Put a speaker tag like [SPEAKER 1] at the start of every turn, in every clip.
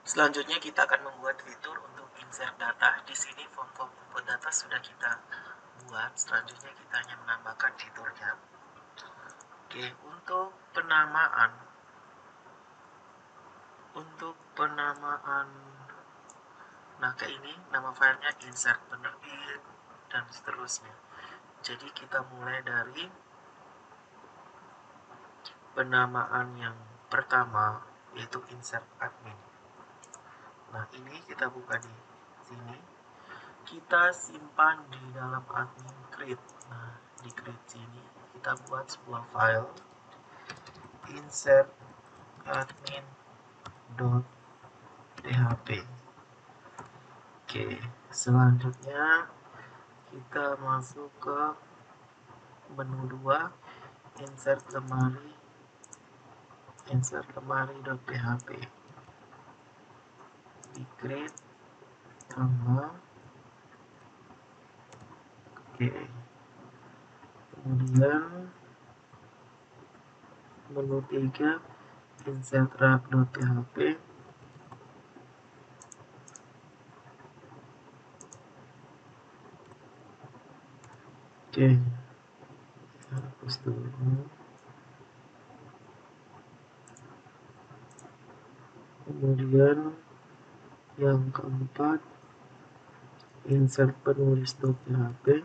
[SPEAKER 1] Selanjutnya kita akan membuat fitur untuk insert data. Di sini form input data sudah kita buat. Selanjutnya kita hanya menambahkan fiturnya. Oke, untuk penamaan, nah kayak ini nama filenya insert penerbit dan seterusnya. Jadi kita mulai dari penamaan yang pertama, yaitu insert admin. Nah, ini kita buka di sini. Kita simpan di dalam admin create. Nah, di create sini kita buat sebuah file insert admin.php. Oke, selanjutnya kita masuk ke menu 2, insert lemari.php. Di create tambah. Oke, kemudian menu 3, insert rak.php. Oke, hapus dulu. Kemudian yang keempat, insert penulis.php.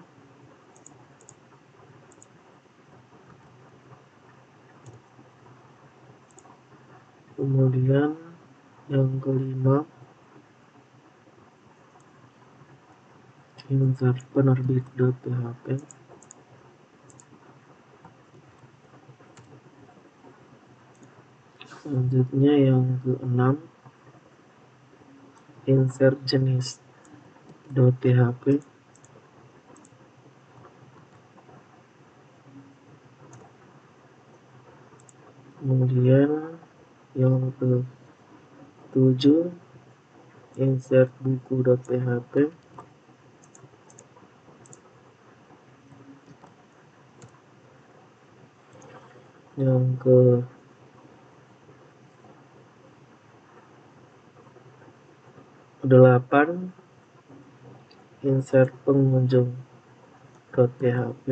[SPEAKER 1] Kemudian yang kelima, insert penerbit.php. Selanjutnya yang keenam, insert jenis.php. Kemudian yang ke-7, insert buku.php. Yang ke-8, insert pengunjung.php.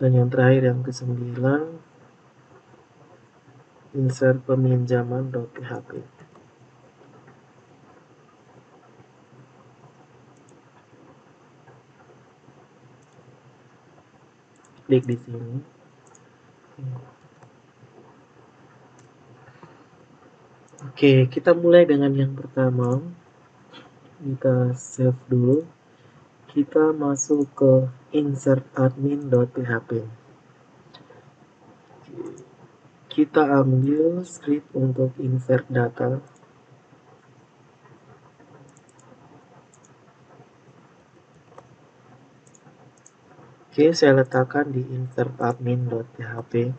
[SPEAKER 1] Dan yang terakhir yang ke-9, insert peminjaman.php. Klik di sini. Oke, kita mulai dengan yang pertama. Kita save dulu. Kita masuk ke insert admin.php. Kita ambil script untuk insert data. Oke, saya letakkan di insert admin.php.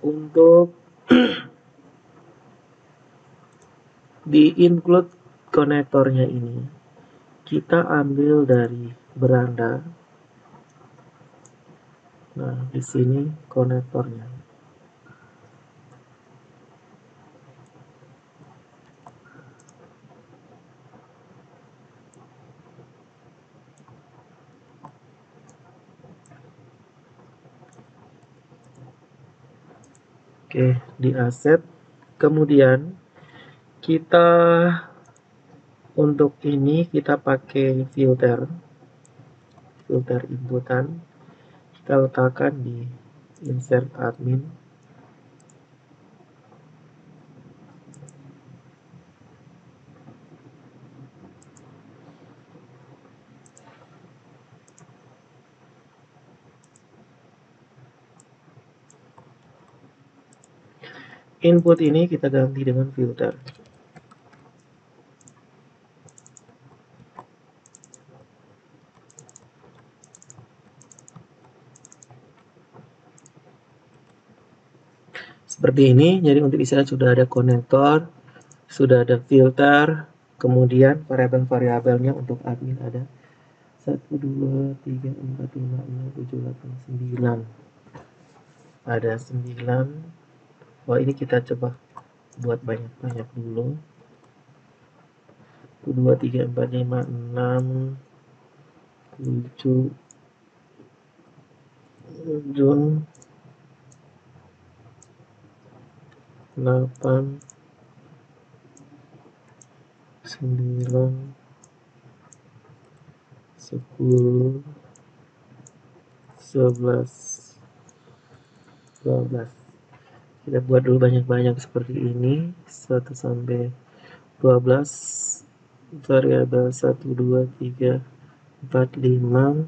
[SPEAKER 1] Untuk di include konektornya ini, kita ambil dari beranda. Nah, di sini konektornya. Oke, di asset. Kemudian kita untuk ini kita pakai filter inputan. Kita letakkan di insert admin. Input ini kita ganti dengan filter. Seperti ini. Jadi untuk di sana sudah ada konektor, sudah ada filter, kemudian variabel-variabelnya untuk admin ada 1, 2, 3, 4, 5, 6, 7, 8, 9. ada 9. Ini kita coba buat banyak-banyak dulu. 1, 2, 3, 4, 5, 6, 7, 8, 9, 10, 11, 12. Kita buat dulu banyak-banyak seperti ini, 1 sampai 12. Variabel 1, 2, 3, 4, 5,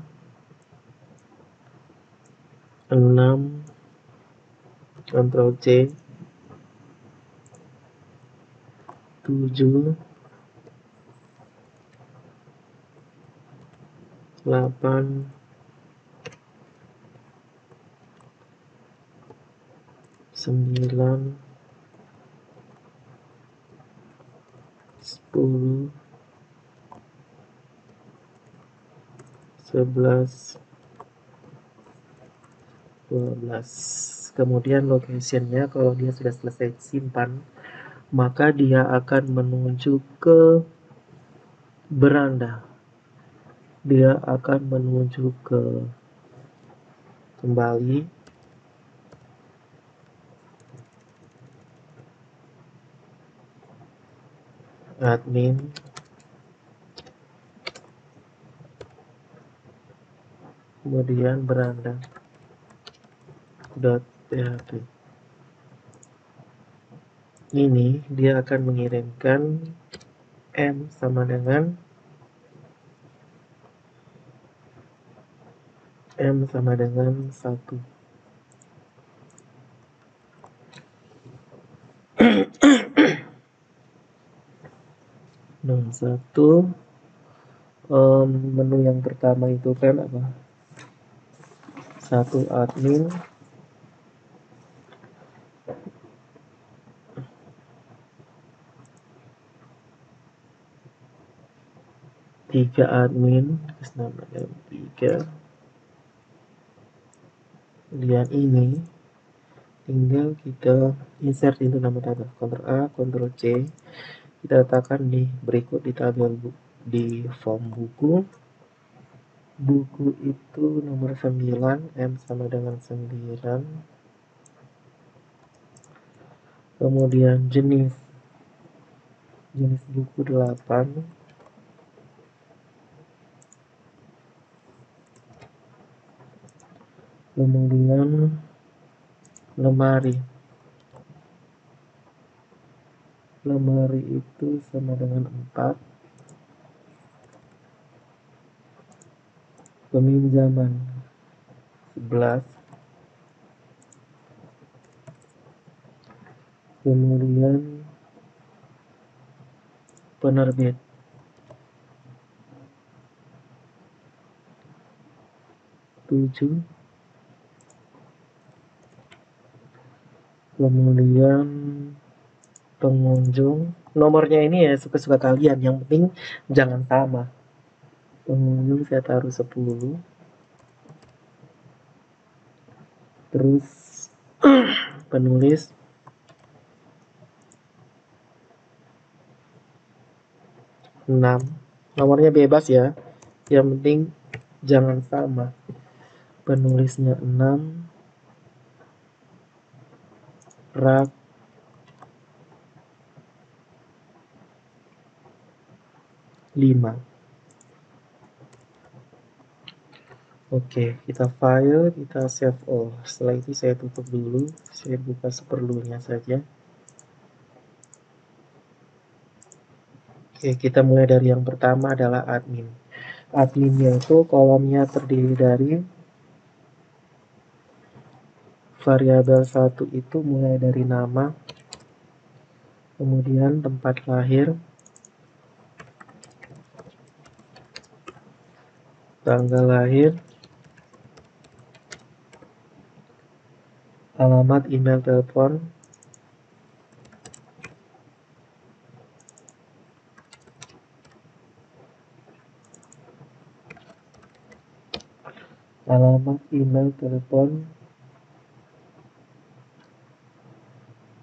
[SPEAKER 1] 6. Ctrl C. 7, 8, 9, 10, 11, 12. Kemudian locationnya, kalau dia sudah selesai simpan, maka dia akan menuju ke beranda. Dia akan menuju ke kembali admin, kemudian beranda .php. Ini dia akan mengirimkan M sama dengan 1. Nah, 1. Menu yang pertama itu kan apa? 1 admin, 3 admin, nama M3. Kemudian ini tinggal kita insert itu nama tabel, Ctrl A, Ctrl C. Kita letakkan di berikut di tabel di form buku. Buku itu nomor 9, M sama dengan 9. Kemudian jenis buku 8. Kemudian lemari itu sama dengan 4. Peminjaman 11. Kemudian penerbit 7. Kemudian pengunjung, nomornya ini ya suka-suka kalian, yang penting jangan sama. Pengunjung saya taruh 10. Terus penulis 6. Nomornya bebas ya, yang penting jangan sama. Penulisnya 6. Rak 5. Oke, kita file, kita save all. Setelah itu saya tutup dulu, saya buka seperlunya saja. Oke, kita mulai dari yang pertama adalah admin. Adminnya itu kolomnya terdiri dari variabel 1 itu mulai dari nama, kemudian tempat lahir, tanggal lahir, alamat email telepon,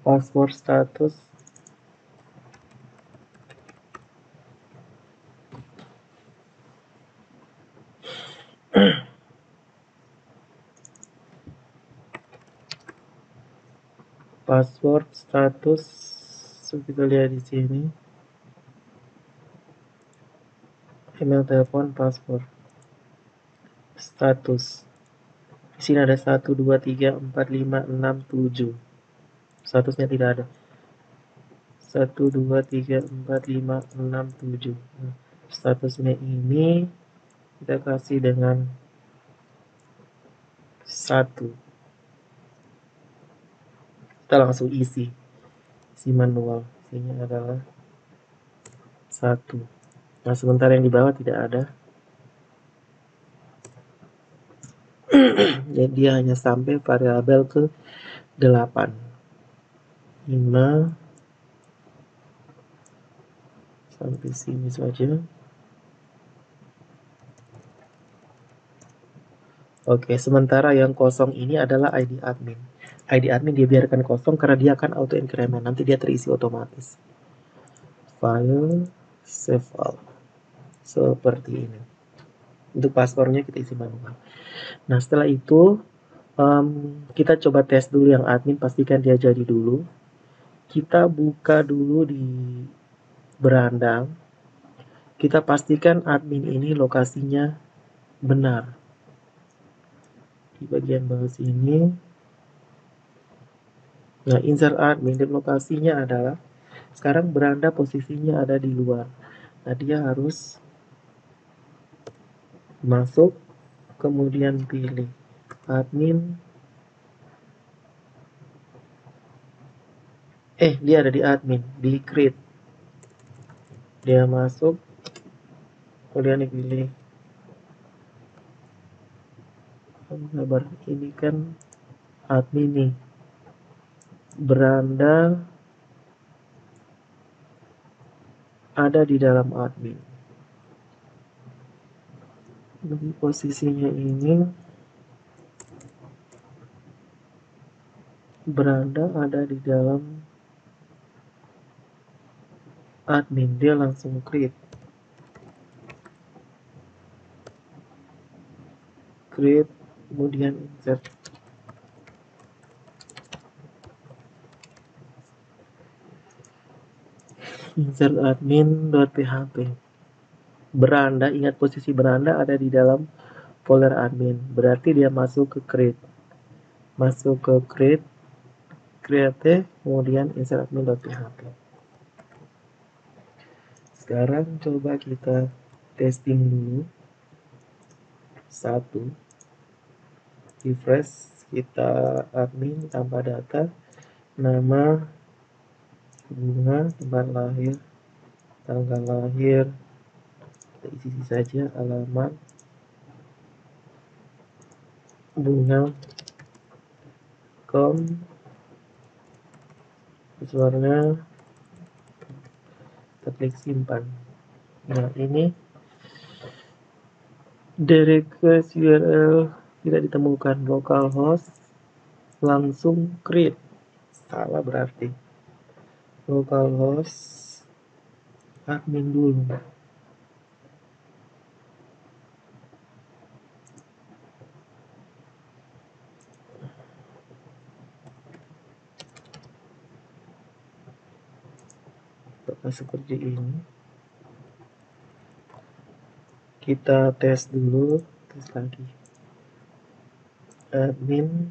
[SPEAKER 1] password status password status, so kita lihat di sini email, telepon, password status. Di sini ada 1 2 3 4 5 6 7. Statusnya tidak ada. 1 2 3 4 5 6 7. Nah, statusnya ini kita kasih dengan 1. Kita langsung isi manual. Isinya adalah 1. Nah, sementara yang di bawah tidak ada. Jadi dia hanya sampai variabel ke 8. 5 sampai sini saja. Oke, sementara yang kosong ini adalah ID admin. ID admin dia biarkan kosong karena dia akan auto increment. Nanti dia terisi otomatis. File, save all. Seperti ini. Untuk passwordnya kita isi manual. Nah, setelah itu kita coba tes dulu yang admin, pastikan dia jadi dulu. Kita buka dulu di beranda. Kita pastikan admin ini lokasinya benar. Di bagian bawah sini. Nah, insert admin, dan lokasinya adalah sekarang beranda posisinya ada di luar. Nah, dia harus masuk, kemudian pilih admin. Dia ada di admin, di create. Dia masuk, kemudian dipilih. Sabar, ini kan admin nih. Beranda ada di dalam admin. Jadi posisinya ini beranda ada di dalam admin. Dia langsung create, kemudian insert admin.php. Beranda, ingat posisi beranda ada di dalam folder admin. Berarti dia masuk ke create. Masuk ke create, kemudian insert admin.php. Sekarang coba kita testing dulu. 1. Refresh, kita admin tanpa data, nama, bunga, tempat lahir, tanggal lahir, kita isi saja, alamat, bunga, passwordnya, kita klik simpan. Nah, ini request URL tidak ditemukan, localhost langsung create. Salah berarti. Localhost admin dulu. Apakah seperti ini? Kita tes dulu, tes lagi. Admin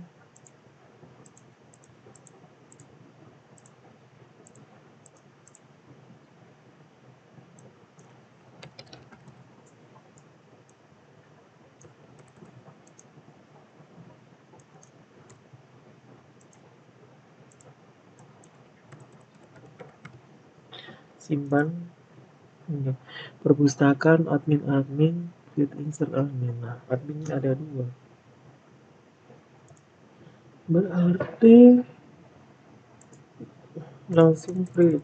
[SPEAKER 1] simpan. Perpustakaan admin, create insert admin. Nah, adminnya ada 2. Berarti langsung create.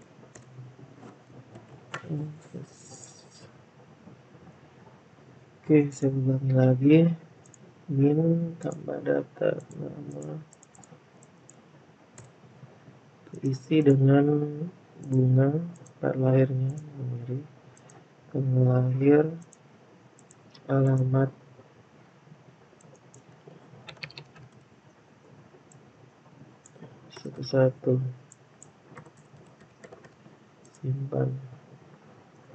[SPEAKER 1] Oke, saya ulangi lagi. Min tambah data nama, isi dengan bunga tanggal lahirnya, tanggal lahir, alamat, satu-satu, simpan.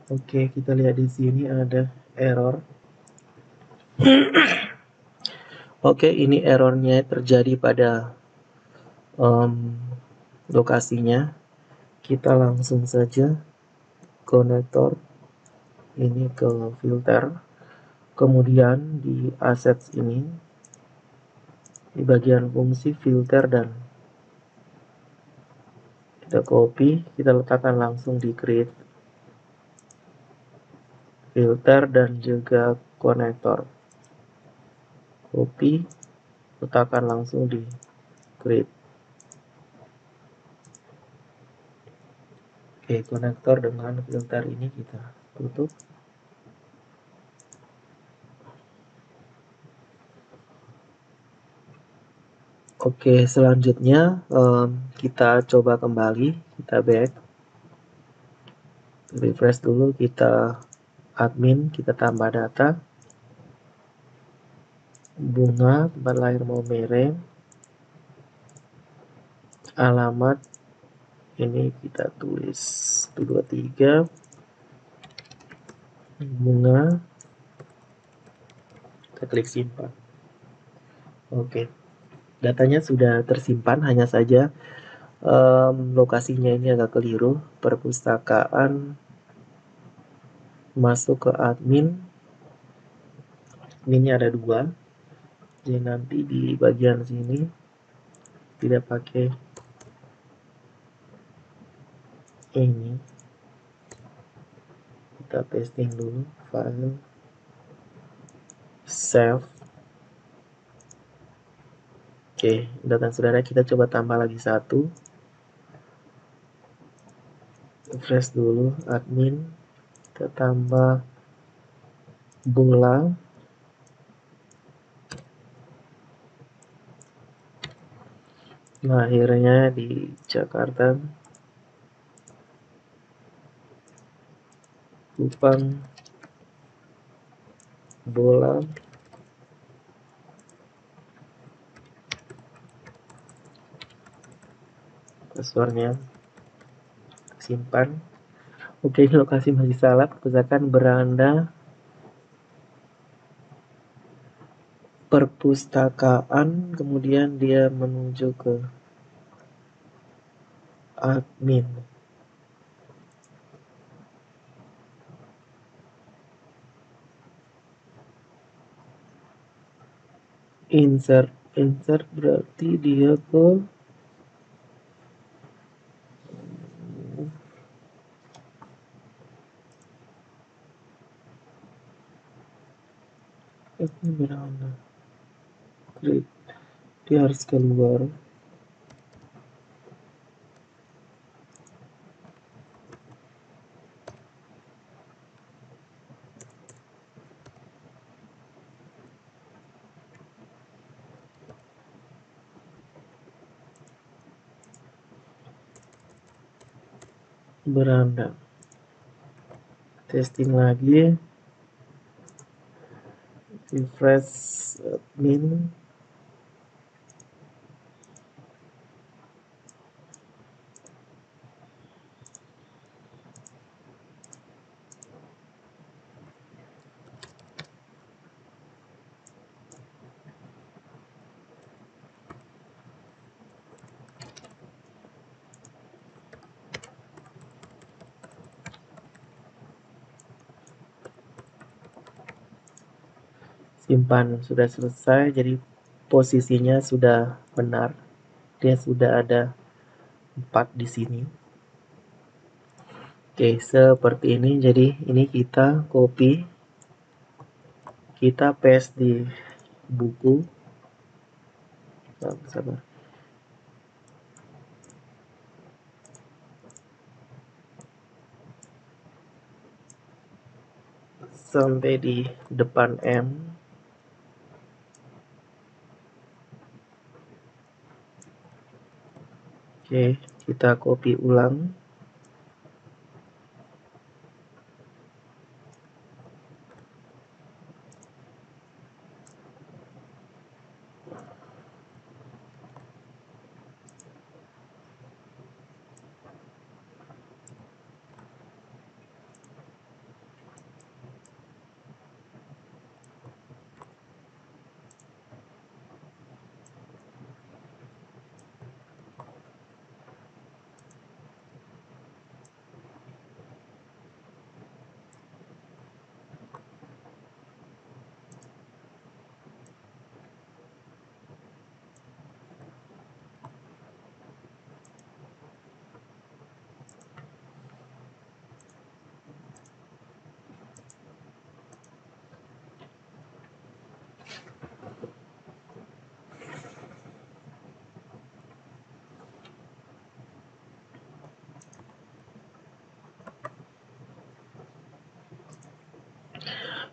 [SPEAKER 1] Oke, kita lihat di sini ada error. Oke, ini errornya terjadi pada lokasinya. Kita langsung saja konektor ini ke filter, kemudian di assets ini, di bagian fungsi filter, dan kita copy, kita letakkan langsung di create filter dan juga konektor. Copy, letakkan langsung di create. Oke, konektor dengan filter ini kita tutup. Oke, selanjutnya kita coba kembali, kita back, refresh dulu, kita admin, kita tambah data, bunga, tempat lahir mau mereng, alamat ini kita tulis 123, bunga, kita klik simpan. Oke, datanya sudah tersimpan, hanya saja lokasinya ini agak keliru. Perpustakaan masuk ke admin, adminnya ada 2, jadi nanti di bagian sini tidak pakai ini. Kita pasting dulu, file, save. Oke, data saudara, kita coba tambah lagi 1, refresh dulu admin, kita tambah bola, lahirnya di Jakarta, Kupang, bola, passwordnya, simpan. Oke, lokasi masih salah, perpustakaan beranda perpustakaan, kemudian dia menuju ke admin. Insert berarti dia ke beranda. Dia harus keluar. Beranda. Testing lagi. Refresh admin. Simpan, sudah selesai, jadi posisinya sudah benar. Dia sudah ada 4 di sini. Oke, seperti ini. Jadi ini kita copy, kita paste di buku. Sabar. Sampai di depan M. Oke, Kita copy ulang.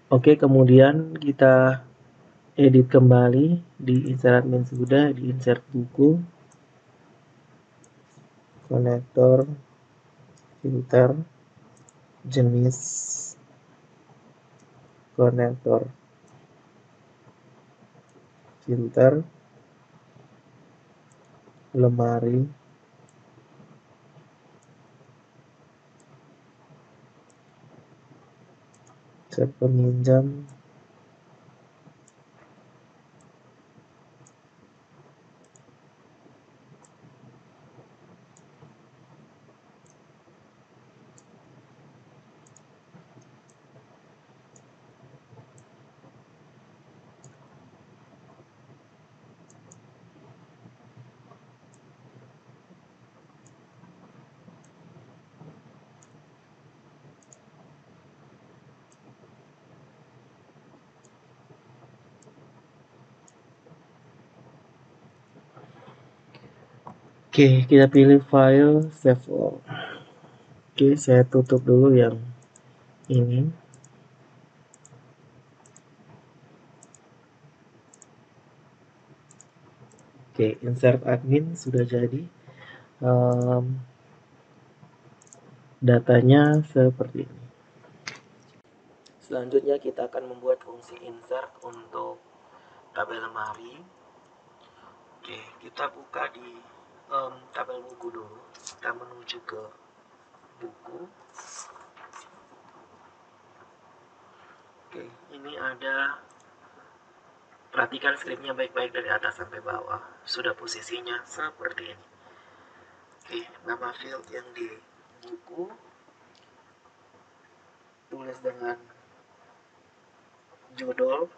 [SPEAKER 1] Oke, kemudian kita edit kembali di insert admin sudah, di insert buku, konektor, filter, jenis konektor, filter, lemari, set peminjam, Oke, kita pilih file, save all. Oke, saya tutup dulu yang ini. Oke, insert admin sudah jadi. Datanya seperti ini. Selanjutnya kita akan membuat fungsi insert untuk tabel lemari. Oke, kita buka di tabel buku dulu. Kita menuju ke buku. Oke, ini ada, perhatikan skripnya baik-baik dari atas sampai bawah. Sudah posisinya seperti ini. Oke, nama field yang di buku tulis dengan judul,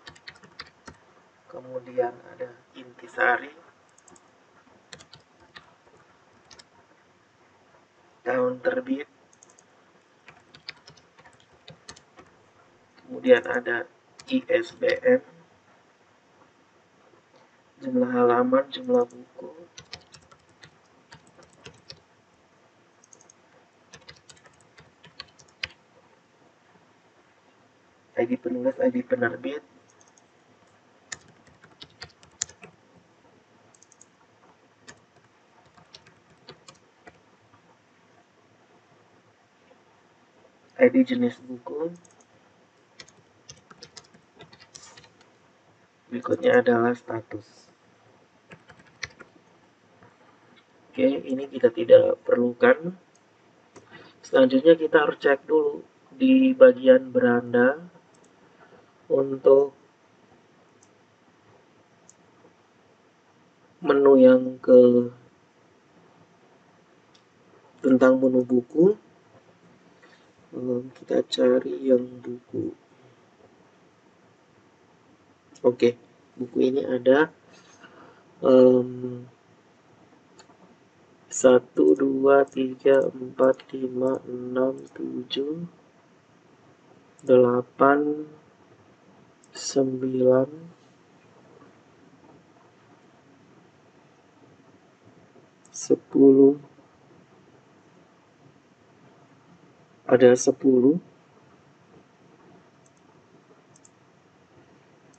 [SPEAKER 1] kemudian ada intisari, tahun terbit, kemudian ada ISBN, jumlah halaman, jumlah buku, ID penulis, ID penerbit, ID jenis buku. Berikutnya adalah status. Oke, ini kita tidak perlukan. Selanjutnya kita harus cek dulu di bagian beranda untuk menu yang tentang menu buku. Kita cari yang buku. Oke, buku ini ada 1, 2, 3, 4, 5, 6, 7, 8, 9, 10, ada 10,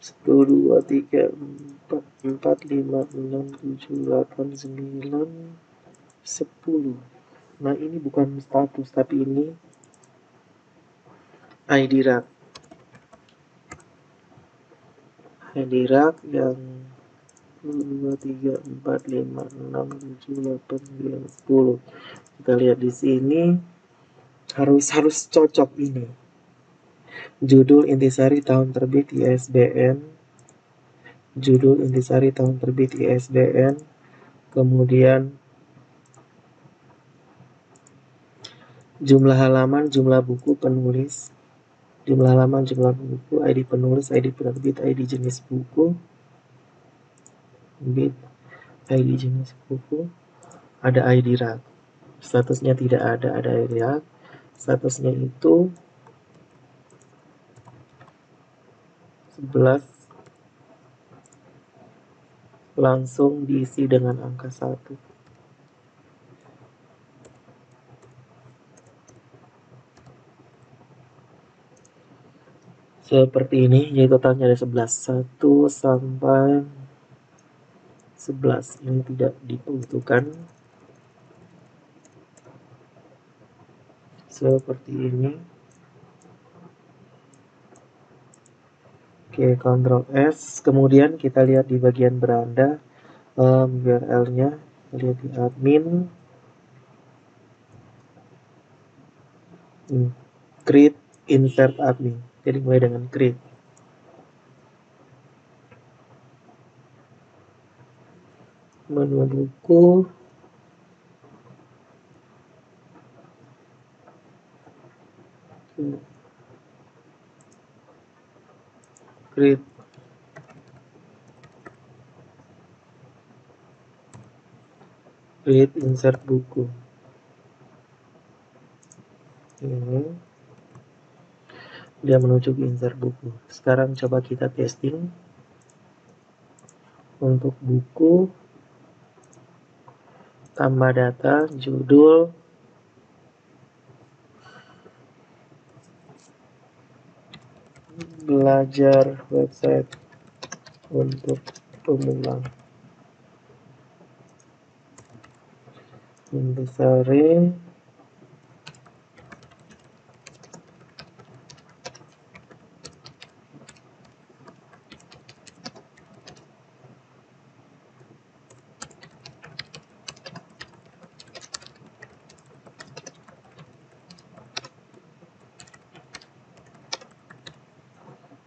[SPEAKER 1] 1, 2, 3, 4, 5, 6, 7, 8, 9, 10. Nah, ini bukan status, tapi ini ID rak. ID rak yang 2, 3, 4, 5, 6, 7, 8, 9, 10. Kita lihat di sini harus cocok ini. Judul intisari tahun terbit ISBN. Judul intisari tahun terbit ISBN. Kemudian jumlah halaman, jumlah buku penulis, jumlah halaman, jumlah buku, ID penulis, ID penerbit, ID jenis buku, bit, ID jenis buku, ada ID rak. Statusnya tidak ada ID rak. Statusnya itu 11, langsung diisi dengan angka 1. Seperti ini, jadi totalnya ada 11. 1 sampai 11. Ini tidak dibutuhkan. Seperti ini. Oke, Ctrl S. Kemudian kita lihat di bagian beranda URL-nya. Lihat di admin. Create insert admin. Jadi mulai dengan create. Menu buku. Create. Create insert buku. Ini. Dia menuju ke insert buku. Sekarang coba kita testing. Untuk buku, tambah data, judul, belajar website untuk pemula. Intisari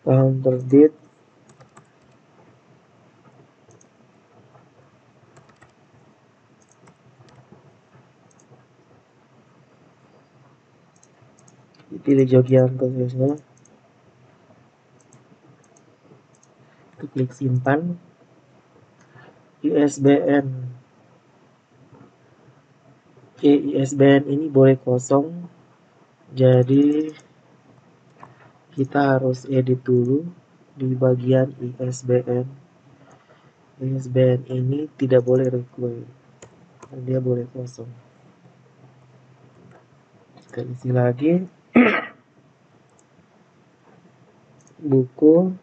[SPEAKER 1] tahun terbit pilih Jogianto biasanya, klik simpan. ISBN ISBN ini boleh kosong, jadi kita harus edit dulu di bagian ISBN. ISBN ini tidak boleh require, dia boleh kosong. Kita isi lagi. Buku,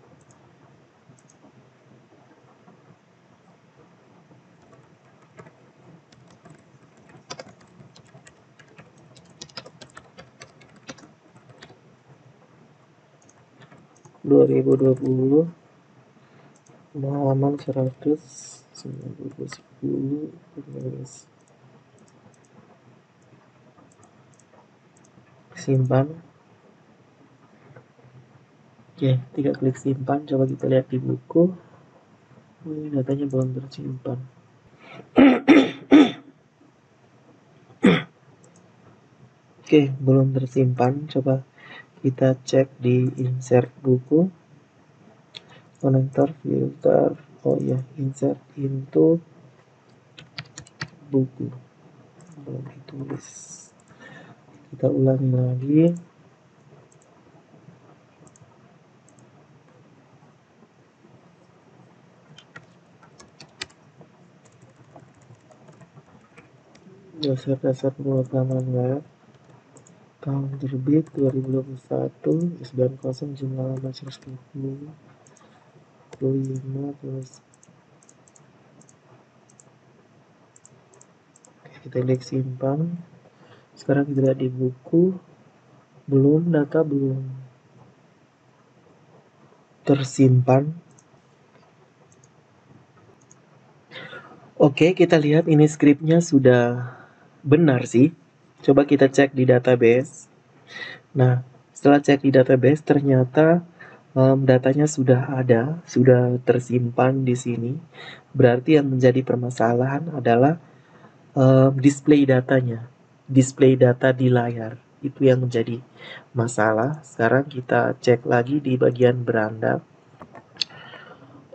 [SPEAKER 1] (2020) halaman 190, penulis. Simpan. Oke, 3 klik simpan. Coba kita lihat di buku. Ini datanya belum tersimpan. Oke, belum tersimpan. Coba kita cek di insert buku. Konektor, filter. Oh ya, insert into buku. Belum ditulis. Kita ulangi lagi. Dasar-dasar pemrograman web. Tahun terbit 2021, ISBN kosong, jumlah halaman 125 terus. Oke, kita klik simpan. Sekarang kita lihat di buku, belum, data belum tersimpan. Oke, kita lihat ini skripnya sudah benar sih. Coba kita cek di database. Nah, setelah cek di database ternyata datanya sudah ada, sudah tersimpan di sini. Berarti yang menjadi permasalahan adalah display datanya, display data di layar. Itu yang menjadi masalah. Sekarang kita cek lagi di bagian beranda.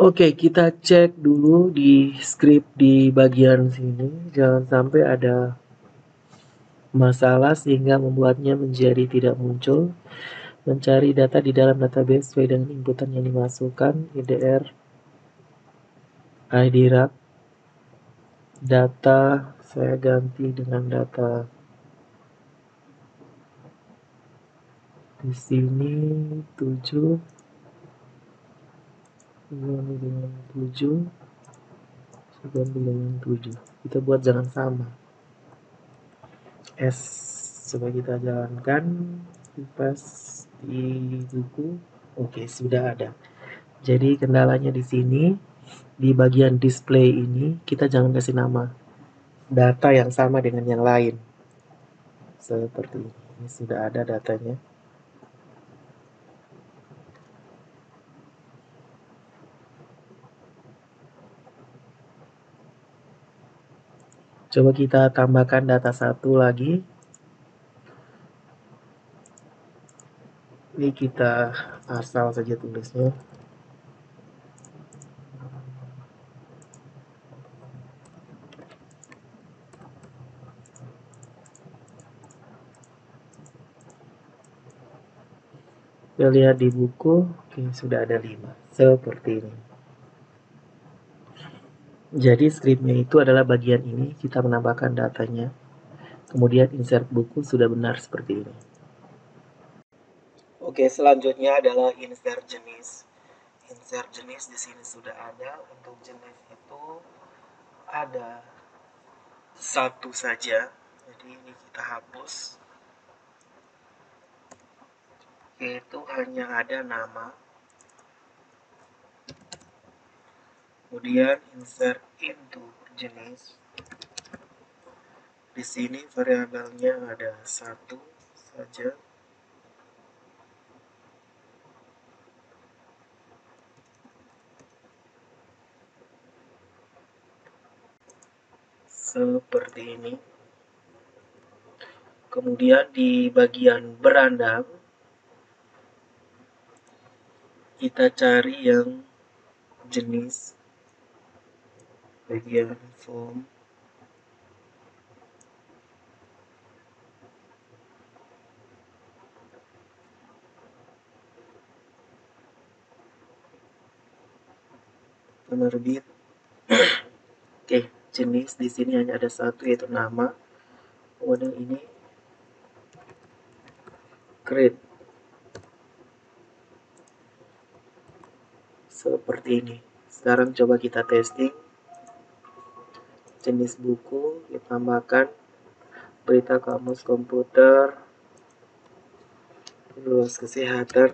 [SPEAKER 1] Oke, kita cek dulu di script di bagian sini. Jangan sampai ada masalah sehingga membuatnya menjadi tidak muncul. Mencari data di dalam database sesuai dengan inputan yang dimasukkan. IDR, ID rak, data saya ganti dengan data di sini 7 dengan 7 dengan 7. Kita buat jangan sama. S coba kita jalankan, pas di buku. Oke, sudah ada. Jadi kendalanya di sini di bagian display ini kita jangan kasih nama data yang sama dengan yang lain. Seperti ini. Ini sudah ada datanya. Coba kita tambahkan data satu lagi. Ini kita asal saja tulisnya. Kita lihat di buku, oke, sudah ada 5. Seperti ini. Jadi scriptnya itu adalah bagian ini, kita menambahkan datanya. Kemudian insert buku sudah benar seperti ini. Oke, selanjutnya adalah insert jenis. Insert jenis di sini sudah ada. Untuk jenis itu ada satu saja. Jadi ini kita hapus. Yaitu hanya ada nama. Kemudian insert into jenis. Di sini variabelnya ada satu saja. Seperti ini. Kemudian di bagian beranda kita cari yang jenis bagian form. Penerbit. Oke, jenis di sini hanya ada satu yaitu nama. Kemudian ini create. Seperti ini. Sekarang coba kita testing. Jenis buku kita tambahkan berita kamus komputer, lulus kesehatan.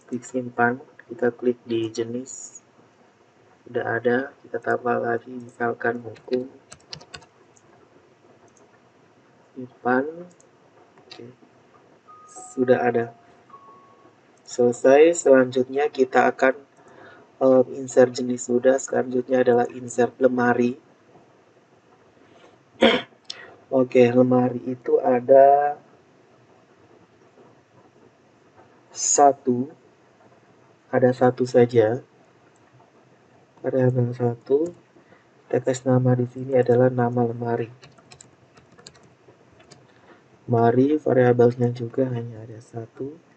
[SPEAKER 1] Klik simpan, kita klik di jenis. Sudah ada, kita tambah lagi misalkan buku. Simpan. Oke. Sudah ada. Selesai, selanjutnya kita akan insert jenis sudah. Selanjutnya adalah insert lemari. Oke, lemari itu ada satu saja. Variabel 1. Teks nama di sini adalah nama lemari. Lemari variabelnya juga hanya ada satu.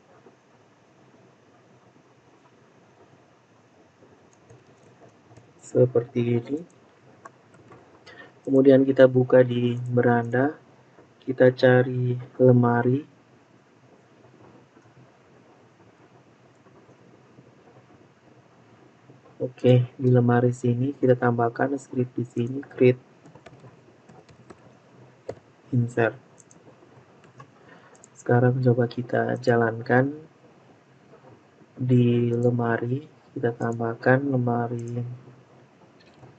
[SPEAKER 1] Seperti ini. Kemudian kita buka di beranda, kita cari lemari. Oke, di lemari sini kita tambahkan script di sini create insert. Sekarang coba kita jalankan di lemari, kita tambahkan lemari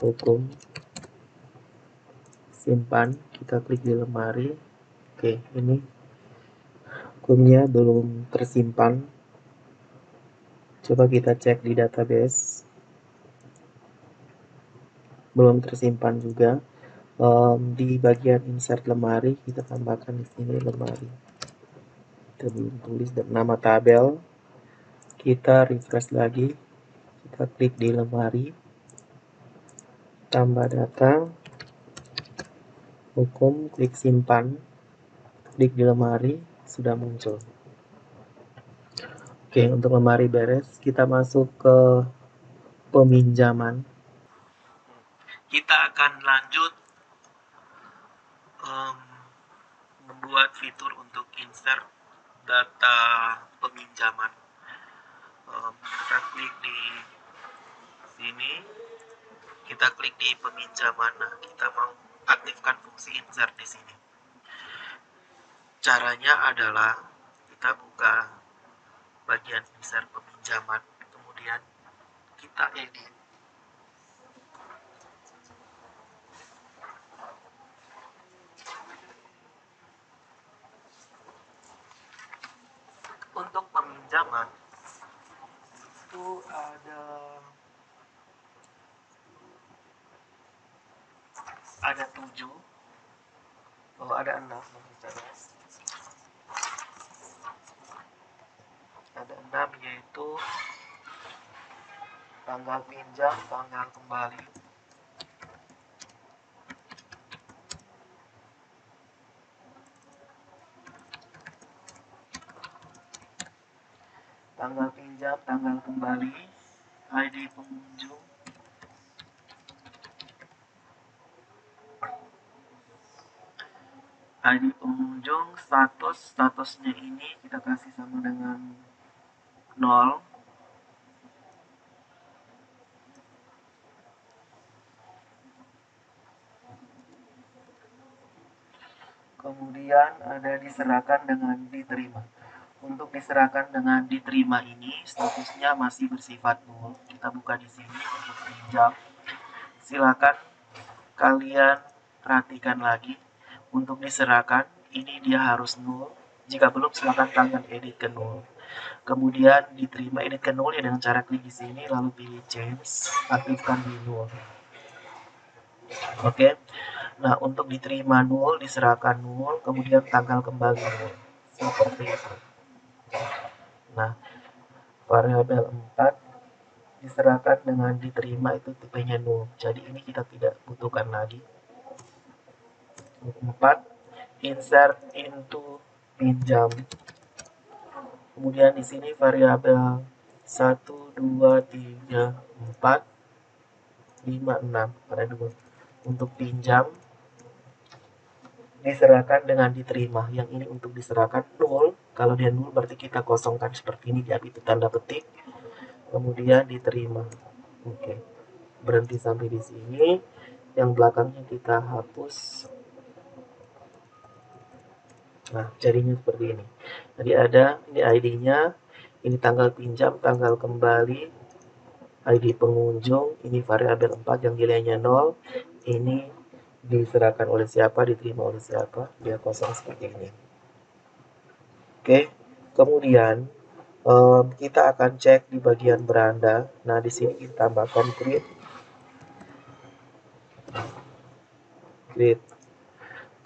[SPEAKER 1] hukum, simpan, kita klik di lemari. Oke, ini hukumnya belum tersimpan. Coba kita cek di database, belum tersimpan juga. Di bagian insert lemari kita tambahkan di sini lemari. Kita belum tulis nama tabel. Kita refresh lagi, kita klik di lemari, tambah data, hukum, klik simpan, klik di lemari, sudah muncul. Oke, untuk lemari beres, kita masuk ke peminjaman. Kita akan lanjut membuat fitur untuk insert data peminjaman. Kita klik di sini, kita klik di peminjaman. Nah, kita mau aktifkan fungsi insert di sini. Caranya adalah kita buka bagian insert peminjaman, kemudian kita edit. Untuk peminjaman itu ada 7, ada 6, ada 6, yaitu tanggal pinjam, tanggal kembali, tanggal pinjam, tanggal kembali, ID pengunjung, statusnya ini kita kasih sama dengan 0. Kemudian ada diserahkan dengan diterima. Untuk diserahkan dengan diterima ini statusnya masih bersifat 0. Kita buka di sini untuk pinjam. Silakan kalian perhatikan lagi. Untuk diserahkan ini dia harus 0. Jika belum, silakan kalian edit ke 0. Kemudian diterima, edit ke 0 ya dengan cara klik di sini lalu pilih change, aktifkan di 0. Oke. Nah, untuk diterima 0, diserahkan 0, kemudian tanggal kembali 0. Seperti itu. Nah, variabel 4 diserahkan dengan diterima itu tipenya 0. Jadi ini kita tidak butuhkan lagi. 4, insert into pinjam. Kemudian di sini variabel 1, 2, 3, 4, 5, 6. Ada 2. Untuk pinjam diserahkan dengan diterima. Yang ini untuk diserahkan 0. Kalau dia 0 berarti kita kosongkan seperti ini, jadi itu tanda petik. Kemudian diterima. Oke. Berhenti sampai di sini. Yang belakangnya kita hapus. Nah, jadinya seperti ini. Jadi ada ini ID-nya, ini tanggal pinjam, tanggal kembali, ID pengunjung, ini variabel 4 yang nilainya 0, ini diserahkan oleh siapa, diterima oleh siapa, dia kosong seperti ini. Oke, kemudian kita akan cek di bagian beranda. Nah, di sini kita tambahkan create.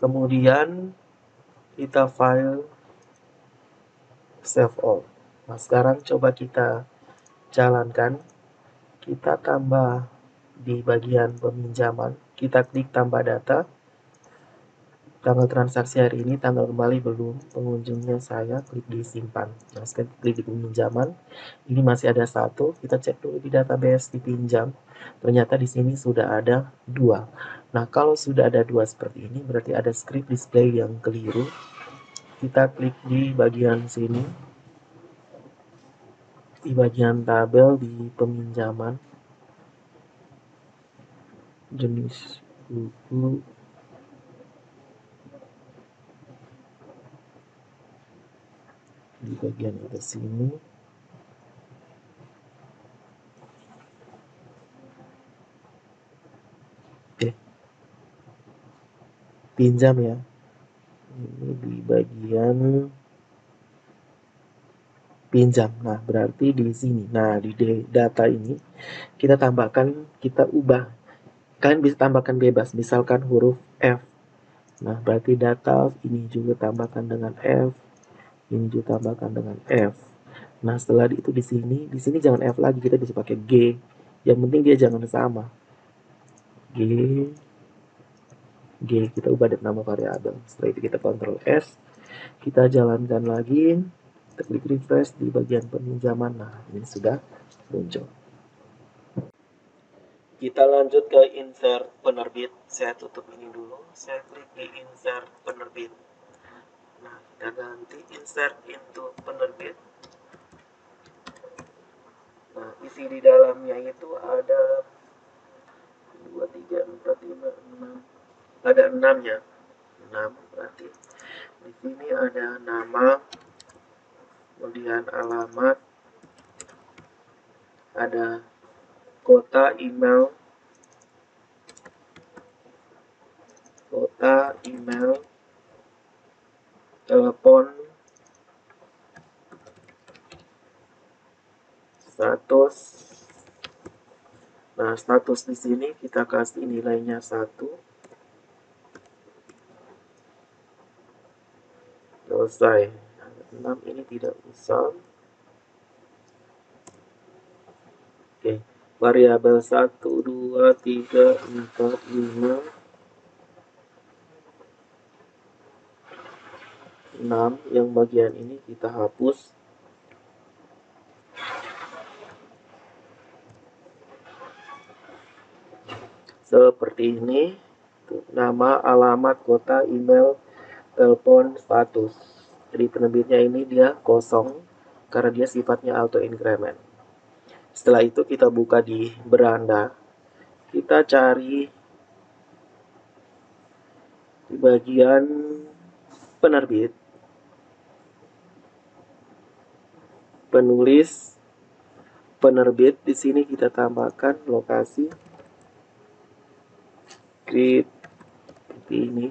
[SPEAKER 1] Kemudian kita file save all. Nah, sekarang coba kita jalankan. Kita tambah di bagian peminjaman, kita klik tambah data, tanggal transaksi hari ini, tanggal kembali belum, pengunjungnya saya, klik di simpan. Nah, sekarang klik di peminjaman, ini masih ada 1, kita cek dulu di database dipinjam, ternyata di sini sudah ada 2. Nah, kalau sudah ada 2 seperti ini, berarti ada script display yang keliru. Kita klik di bagian sini, di bagian tabel di peminjaman, jenis buku, bagian atas sini. Oke, pinjam ya. Ini di bagian pinjam. Nah, berarti di sini. Nah, di data ini kita tambahkan, kita ubah. Kalian bisa tambahkan bebas, misalkan huruf F. Nah, berarti data ini juga tambahkan dengan F. Ini juga tambahkan dengan F. Nah, setelah itu di sini jangan F lagi, kita bisa pakai G. Yang penting dia jangan sama. G, kita ubah nama variabel. Setelah itu kita Ctrl S, kita jalankan lagi, kita klik refresh di bagian peminjaman. Nah, ini sudah muncul. Kita lanjut ke insert penerbit. Saya tutup ini dulu, saya klik di insert penerbit. Nah, kita ganti insert into penerbit. Nah, isi di dalamnya itu ada 2, 3, 4, 5, 6. Ada 6 ya. 6 berarti. Di sini ada nama, kemudian alamat, ada kota, email, telepon, status. Nah, status di sini kita kasih nilainya 1. Selesai. 6 ini tidak usah. Oke, variabel 1, 2, 3, 4, 5, 6. Yang bagian ini kita hapus. Seperti ini. Nama, alamat, kota, email, telepon, status. Jadi penerbitnya ini dia kosong karena dia sifatnya auto increment. Setelah itu kita buka di beranda. Kita cari di bagian penerbit, penulis, penerbit. Di sini kita tambahkan lokasi script seperti ini.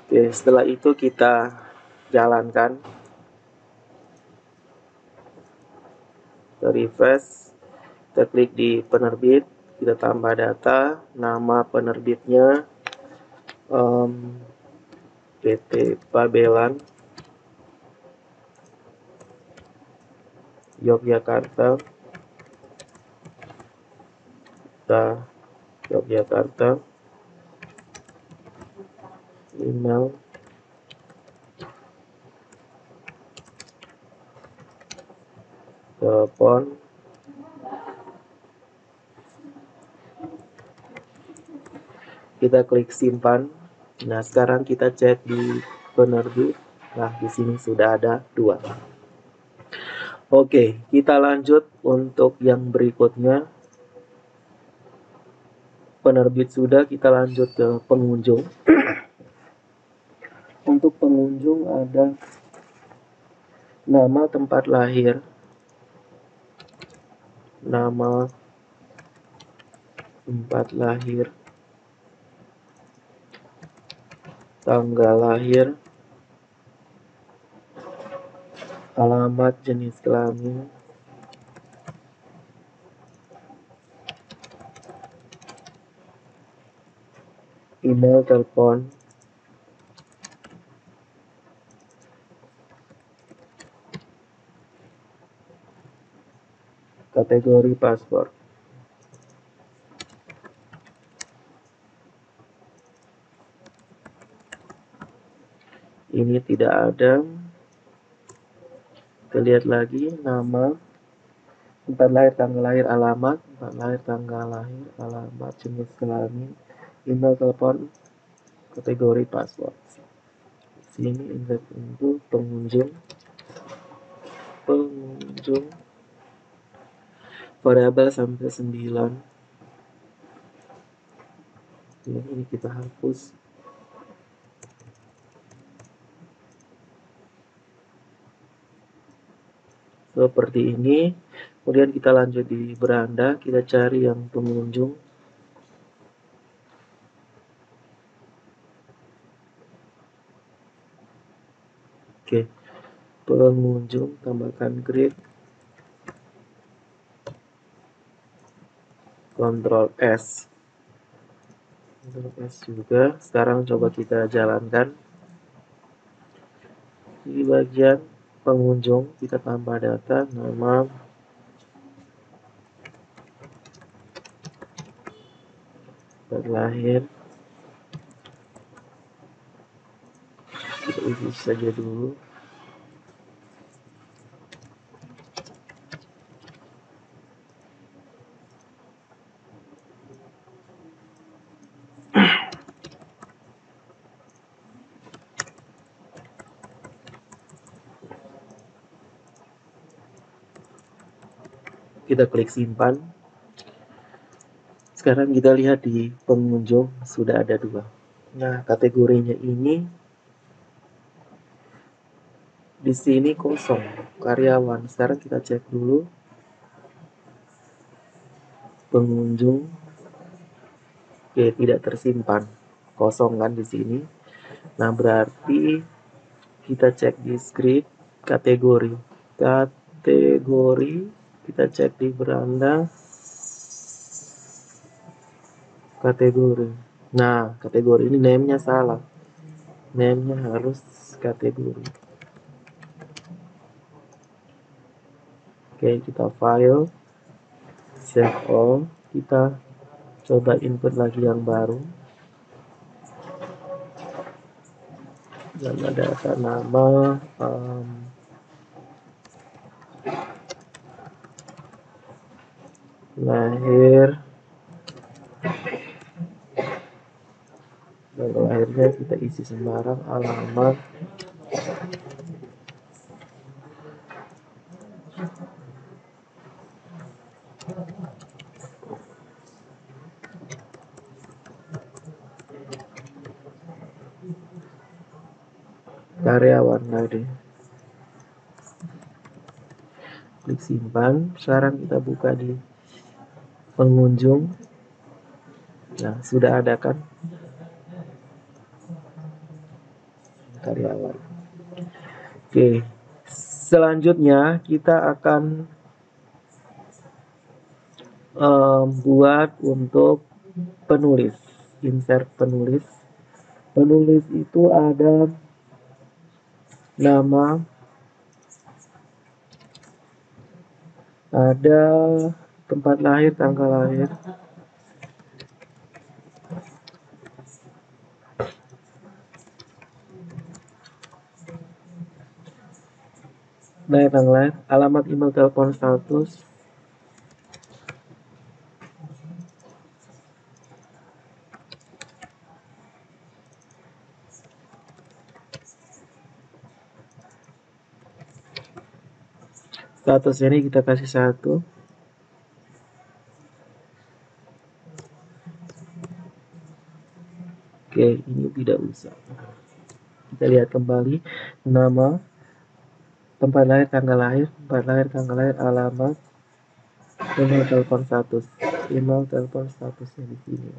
[SPEAKER 1] Oke, setelah itu kita jalankan, kita refresh, kita klik di penerbit, kita tambah data, nama penerbitnya PT Pabelan Yogyakarta, Yogyakarta, email, telepon, kita klik simpan. Nah, sekarang kita cek di penerbit. Nah, di sini sudah ada 2. Oke, kita lanjut untuk yang berikutnya. Penerbit sudah, kita lanjut ke pengunjung. Untuk pengunjung ada nama tempat lahir, nama tempat lahir, tanggal lahir, alamat, jenis kelamin, email, telepon, kategori paspor. Ini tidak ada. Kita lihat lagi, nama, tempat lahir, tanggal lahir, alamat, tempat lahir, tanggal lahir, alamat, jenis kelamin, email, telepon, kategori paspor. Sini insert into pengunjung, variabel sampai 9. Ini kita hapus. seperti ini. Kemudian kita lanjut di beranda, kita cari yang pengunjung. Oke, pengunjung, tambahkan grid, Ctrl S. Ctrl S juga. Sekarang coba kita jalankan. Di bagian pengunjung kita tambah data nama, lahir, kita isi saja dulu. Kita klik simpan. Sekarang kita lihat di pengunjung sudah ada 2. Nah, kategorinya ini di sini kosong, karyawan. Sekarang kita cek dulu pengunjung. Oke, tidak tersimpan. Kosong kan di sini. Nah, berarti kita cek di script kategori. Kategori kita cek di beranda kategori. Nah, kategori ini name-nya salah. Name-nya harus kategori. Oke, kita file, save all. Kita coba input lagi yang baru. Dan ada nama lahir, dan lahirnya kita isi sembarang, alamat, karyawan tadi. Klik simpan. Sekarang kita buka di pengunjung. Nah, sudah ada kan karyawan. Oke, selanjutnya kita akan buat untuk penulis. Insert penulis. Penulis itu ada nama, ada tempat lahir, tanggal lahir, tanggal lahir, alamat, email, telepon, status, status ini kita kasih 1. Oke, ini tidak usah. Kita lihat kembali nama, tempat lahir, tanggal lahir, alamat, email, telepon, status. Email, telepon, statusnya di sini.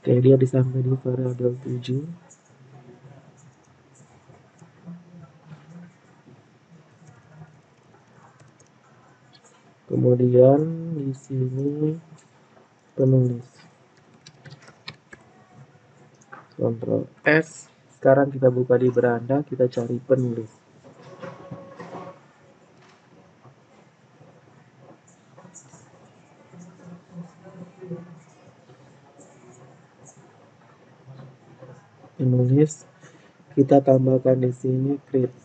[SPEAKER 1] Oke, dia disampai di variabel 7. Kemudian di sini penulis. Ctrl S. Sekarang kita buka di beranda, kita cari penulis. Penulis, kita tambahkan di sini create.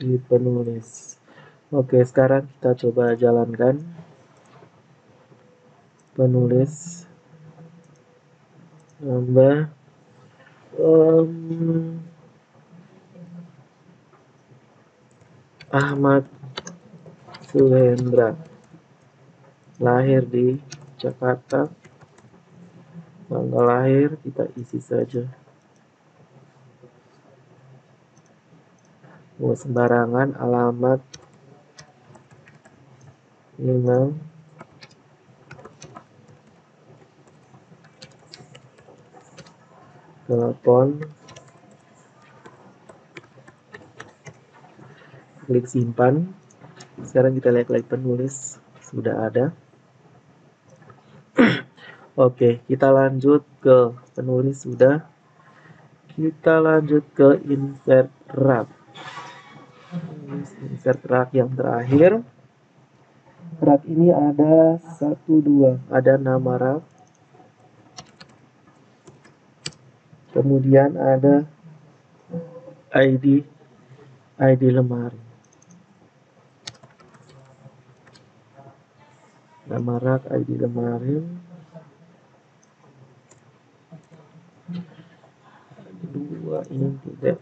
[SPEAKER 1] Di penulis. Oke, sekarang kita coba jalankan. Penulis nambah Ahmad Suhendra, lahir di Jakarta, tanggal lahir kita isi saja. sembarangan, alamat email, telepon, klik simpan. Sekarang kita lihat penulis sudah ada. Oke, kita lanjut ke penulis sudah. Kita lanjut ke insert rak. Insert rak yang terakhir. Rak ini ada 1, 2, ada nama rak. Kemudian ada ID lemari. Nama rak, ID lemari. Dua ini tidak.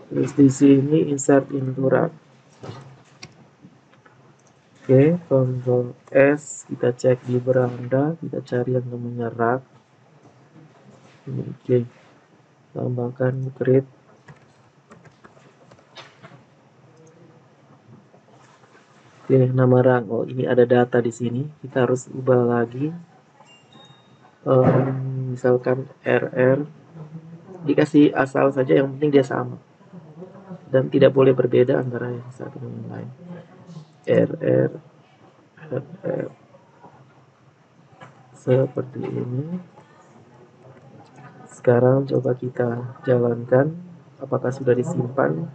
[SPEAKER 1] Terus di sini insert into rak. Oke, Ctrl S, kita cek di beranda, kita cari yang namanya rak. Oke, tambahkan create. Oke, nama rak. Oh, ini ada data di sini. Kita harus ubah lagi. Misalkan RR, dikasih asal saja, yang penting dia sama dan tidak boleh berbeda antara yang satu dengan yang lain. RR seperti ini. Sekarang coba kita jalankan. Apakah sudah disimpan?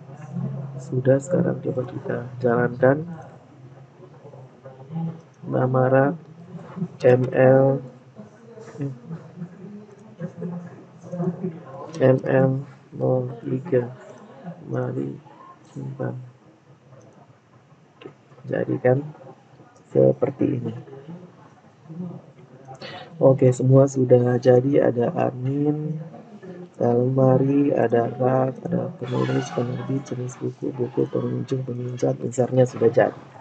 [SPEAKER 1] Sudah. Sekarang coba kita jalankan. Nama rak ML03. Mari simpan. Jadi kan seperti ini. Oke, semua sudah jadi. Ada admin, lemari, ada rak, ada penulis, penerbit, jenis buku, pengunjung, peminjam, insertnya sudah jadi.